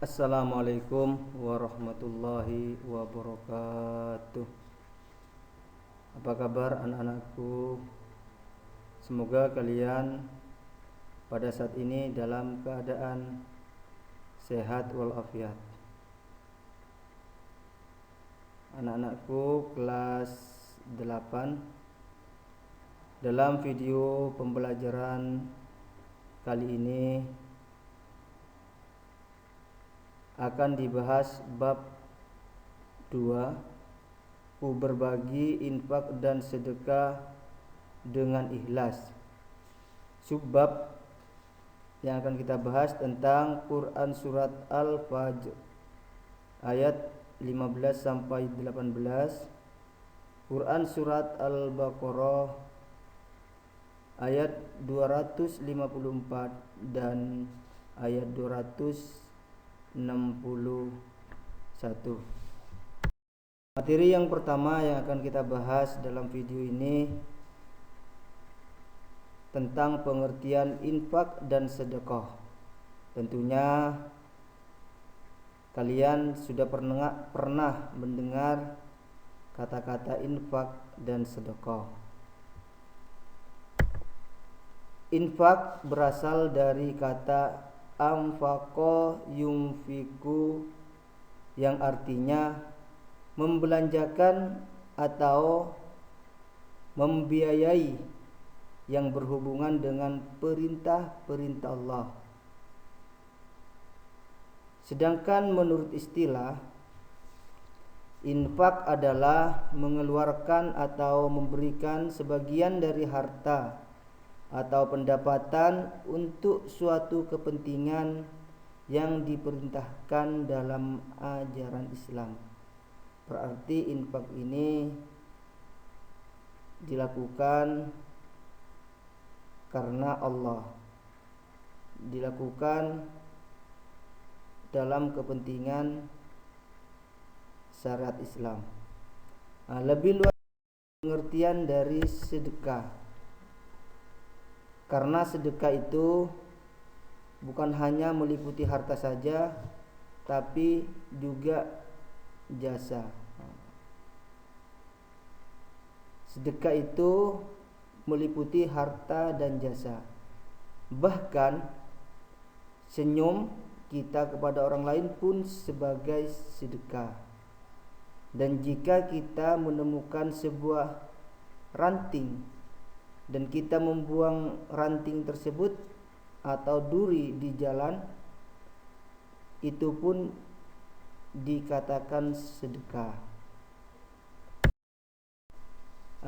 Assalamualaikum warahmatullahi wabarakatuh. Apa kabar anak-anakku? Semoga kalian pada saat ini dalam keadaan sehat walafiat. Anak-anakku kelas 8, dalam video pembelajaran kali ini akan dibahas bab 2, berbagi infak dan sedekah dengan ikhlas. Subbab yang akan kita bahas tentang Quran surat Al-Fajr ayat 15 sampai 18, Quran surat Al-Baqarah ayat 254 dan ayat 261. Materi yang pertama yang akan kita bahas dalam video ini tentang pengertian infak dan sedekah. Tentunya kalian sudah pernah mendengar kata-kata infak dan sedekah. Infak berasal dari kata anfaqa yunfiku yang artinya membelanjakan atau membiayai yang berhubungan dengan perintah-perintah Allah. Sedangkan menurut istilah, infak adalah mengeluarkan atau memberikan sebagian dari harta atau pendapatan untuk suatu kepentingan yang diperintahkan dalam ajaran Islam. Berarti infak ini dilakukan karena Allah, dilakukan dalam kepentingan syariat Islam. Lebih luas pengertian dari sedekah, karena sedekah itu bukan hanya meliputi harta saja, tapi juga jasa. Sedekah itu meliputi harta dan jasa. Bahkan senyum kita kepada orang lain pun sebagai sedekah. Dan jika kita menemukan sebuah ranting dan kita membuang ranting tersebut atau duri di jalan, itu pun dikatakan sedekah.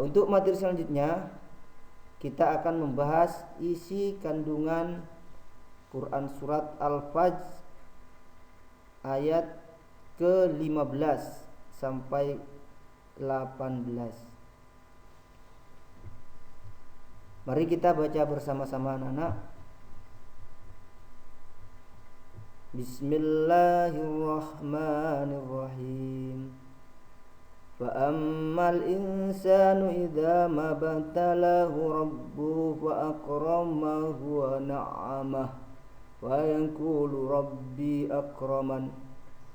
Untuk materi selanjutnya kita akan membahas isi kandungan Quran surat Al-Fajr ayat ke-15 sampai 18. Mari kita baca bersama-sama anak-anak. Bismillahirrahmanirrahim. Fa'ammal insanu idza mabtalahu rabbuhu fa'akramahu wa na'amah wa yaqulu rabbi akraman.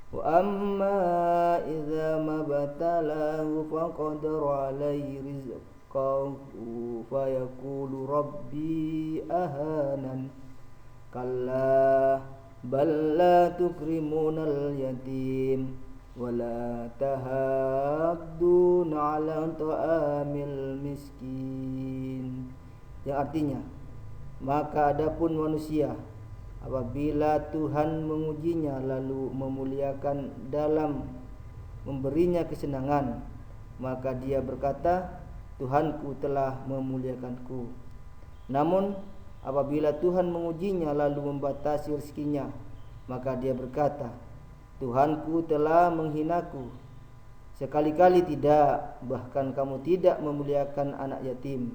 Wa amma idza mabtalahu faqadara alayhi rizqahu fa yaqulu rabbi ahanan. Kalla bal la tukrimunal yatim wa la tahadduna ala ta'amil miskin. Yang artinya, maka adapun manusia apabila Tuhan mengujinya lalu memuliakan dalam memberinya kesenangan, maka dia berkata, Tuhanku telah memuliakanku. Namun apabila Tuhan mengujinya lalu membatasi rezekinya, maka dia berkata, Tuhanku telah menghinaku. Sekali-kali tidak, bahkan kamu tidak memuliakan anak yatim,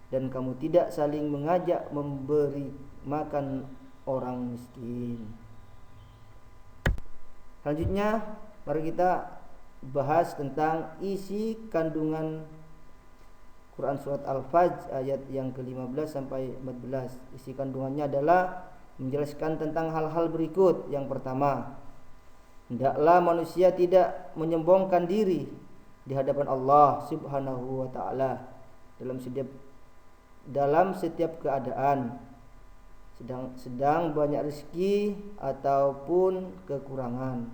dan kamu tidak saling mengajak memberi makan orang miskin. Selanjutnya mari kita bahas tentang isi kandungan Quran surat Al-Fajr ayat yang ke-15 sampai 14. Isi kandungannya adalah menjelaskan tentang hal-hal berikut. Yang pertama, hendaklah manusia tidak menyombongkan diri di hadapan Allah Subhanahu wa taala dalam setiap keadaan, sedang banyak rezeki ataupun kekurangan.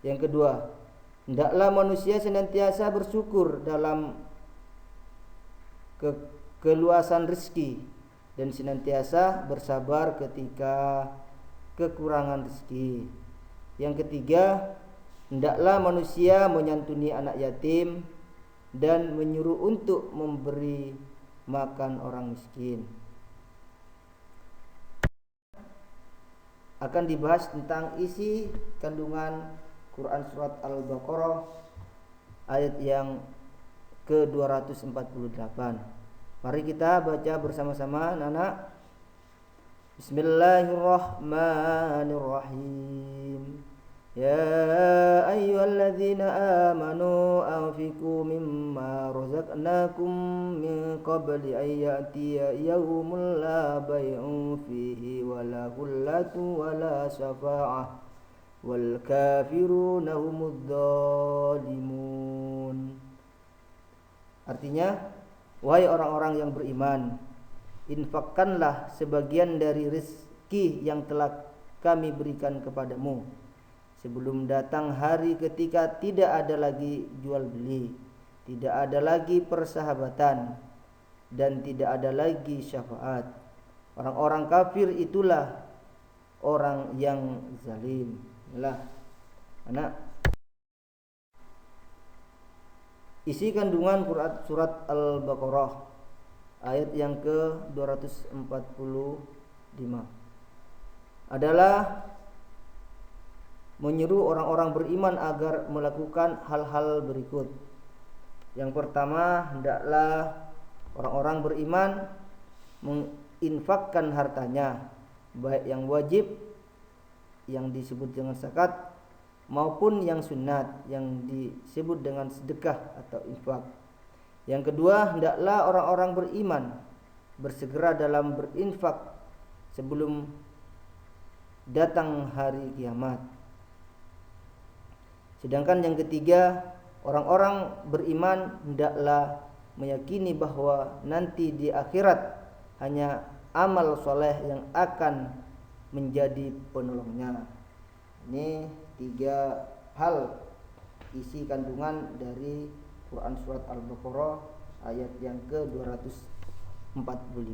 Yang kedua, hendaklah manusia senantiasa bersyukur dalam keluasan rezeki dan senantiasa bersabar ketika kekurangan rezeki. Yang ketiga, hendaklah manusia menyantuni anak yatim dan menyuruh untuk memberi makan orang miskin. Akan dibahas tentang isi kandungan Quran surat Al-Baqarah ayat yang ke-248. Mari kita baca bersama-sama, anak. Bismillahirrahmanirrahim. Ya ayyuhalladzina amanu anfiqu mimma razaqnakum min qabli an ya'tiya yawmun la bay'un fihi wala khullatun wala syafa'ah wal kafiruna humudz zalimun. Artinya, wahai orang-orang yang beriman, infakkanlah sebagian dari rezeki yang telah kami berikan kepadamu sebelum datang hari ketika tidak ada lagi jual beli, tidak ada lagi persahabatan, dan tidak ada lagi syafaat. Orang-orang kafir itulah orang yang zalim. Inilah anak, isi kandungan Quran surat Al-Baqarah ayat yang ke-245 adalah menyeru orang-orang beriman agar melakukan hal-hal berikut. Yang pertama, hendaklah orang-orang beriman menginfakkan hartanya, baik yang wajib yang disebut dengan zakat maupun yang sunat yang disebut dengan sedekah atau infak. Yang kedua, hendaklah orang-orang beriman bersegera dalam berinfak sebelum datang hari kiamat. Sedangkan yang ketiga, orang-orang beriman hendaklah meyakini bahwa nanti di akhirat hanya amal soleh yang akan menjadi penolongnya. Ini 3 hal isi kandungan dari Quran surat Al-Baqarah ayat yang ke-245.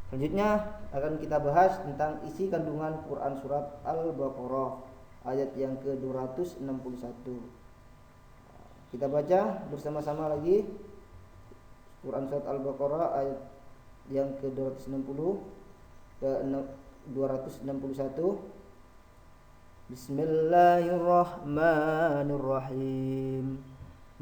Selanjutnya akan kita bahas tentang isi kandungan Quran surat Al-Baqarah ayat yang ke-261. Kita baca bersama-sama lagi Quran surat Al-Baqarah ayat yang ke-260 ke 261. Bismillahirrahmanirrahim.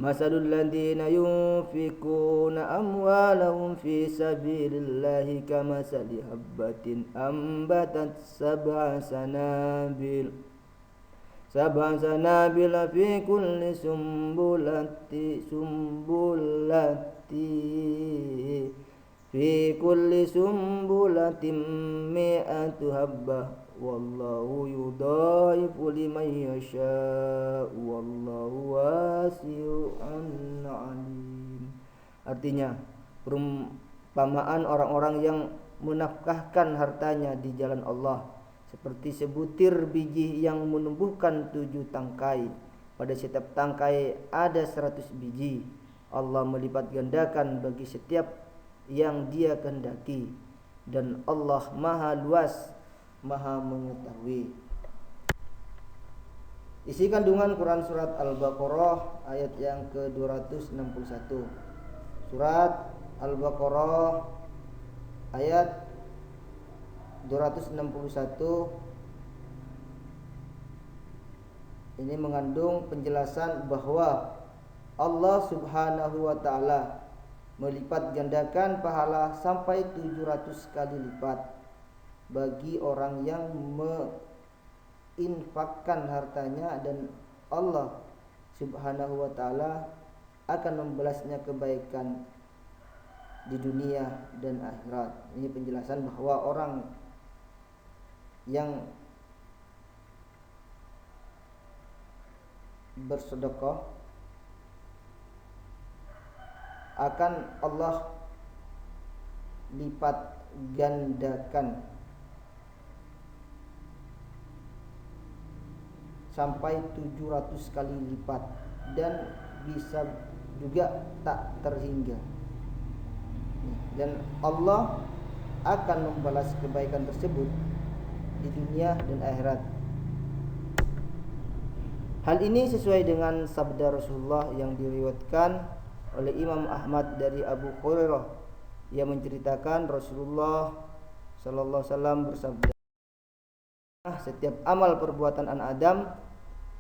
Masalul ladzina yunfikuna amwalahum fi sabilillahi kamasali habbatin ambatat sab'a sanabil fi kulli sumbulatin mi'atu habbah wallahu yudhaifu liman yasha'u wallahu wasi'un alim. Artinya, perumpamaan orang-orang yang menafkahkan hartanya di jalan Allah seperti sebutir biji yang menumbuhkan 7 tangkai. Pada setiap tangkai ada 100 biji. Allah melipat gandakan bagi setiap yang Dia kehendaki, dan Allah Maha luas, Maha mengetahui. Isi kandungan Quran surat Al-Baqarah ayat yang ke-261. Surat Al-Baqarah ayat 261 ini mengandung penjelasan bahwa Allah Subhanahu wa taala melipat gandakan pahala sampai 700 kali lipat bagi orang yang menginfakkan hartanya, dan Allah Subhanahu wa taala akan membalasnya kebaikan di dunia dan akhirat. Ini penjelasan bahwa orang yang bersedekah akan Allah lipat gandakan sampai 700 kali lipat dan bisa juga tak terhingga. Dan Allah akan membalas kebaikan tersebut di dunia dan akhirat. Hal ini sesuai dengan sabda Rasulullah yang diriwayatkan oleh Imam Ahmad dari Abu Hurairah yang menceritakan Rasulullah sallallahu alaihi wasallam bersabda, setiap amal perbuatan anak Adam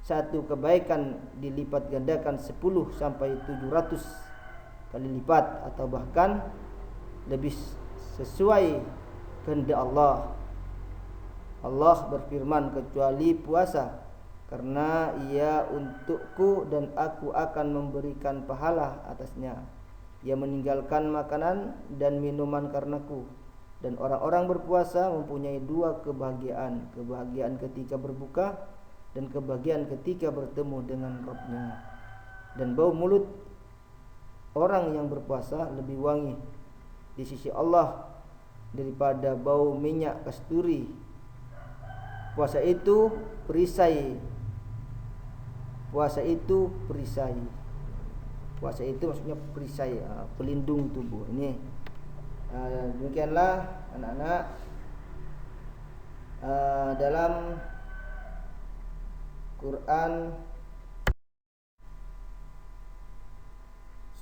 satu kebaikan dilipat gandakan 10 sampai 700 kali lipat atau bahkan lebih sesuai kehendak Allah. Allah berfirman, kecuali puasa, karena ia untukku dan aku akan memberikan pahala atasnya. Ia meninggalkan makanan dan minuman karenaku. Dan orang-orang berpuasa mempunyai dua kebahagiaan, kebahagiaan ketika berbuka dan kebahagiaan ketika bertemu dengan Rabb-Nya. Dan bau mulut orang yang berpuasa lebih wangi di sisi Allah daripada bau minyak kasturi. Puasa itu perisai. Puasa itu perisai. Puasa itu maksudnya perisai, pelindung tubuh. Ini demikianlah anak-anak dalam Quran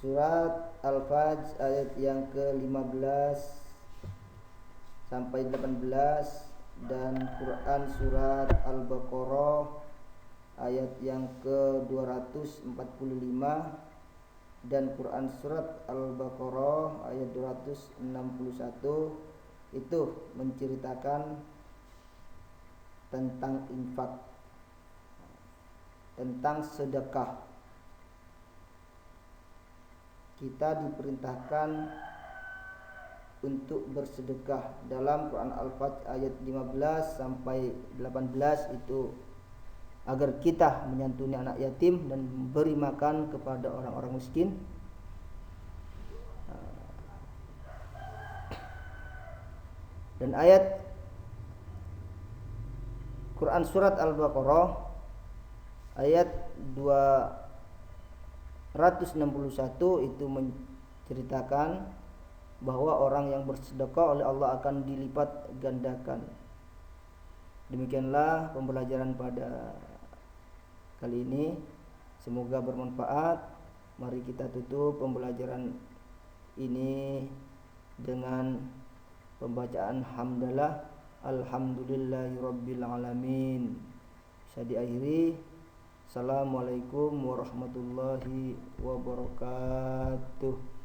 surat Al-Fajr ayat yang ke-15 sampai 18 dan Quran surat Al-Baqarah ayat yang ke-245 dan Quran surat Al-Baqarah ayat 261 itu menceritakan tentang infak, tentang sedekah. Kita diperintahkan untuk bersedekah. Dalam Quran Al-Fajr ayat 15 sampai 18 itu agar kita menyantuni anak yatim dan memberi makan kepada orang-orang miskin. Dan ayat Quran surat Al-Baqarah ayat 261 itu menceritakan bahwa orang yang bersedekah oleh Allah akan dilipat gandakan. Demikianlah pembelajaran pada kali ini, semoga bermanfaat. Mari kita tutup pembelajaran ini dengan pembacaan hamdalah, alhamdulillahirabbil alamin. Bisa diakhiri. Assalamualaikum warahmatullahi wabarakatuh.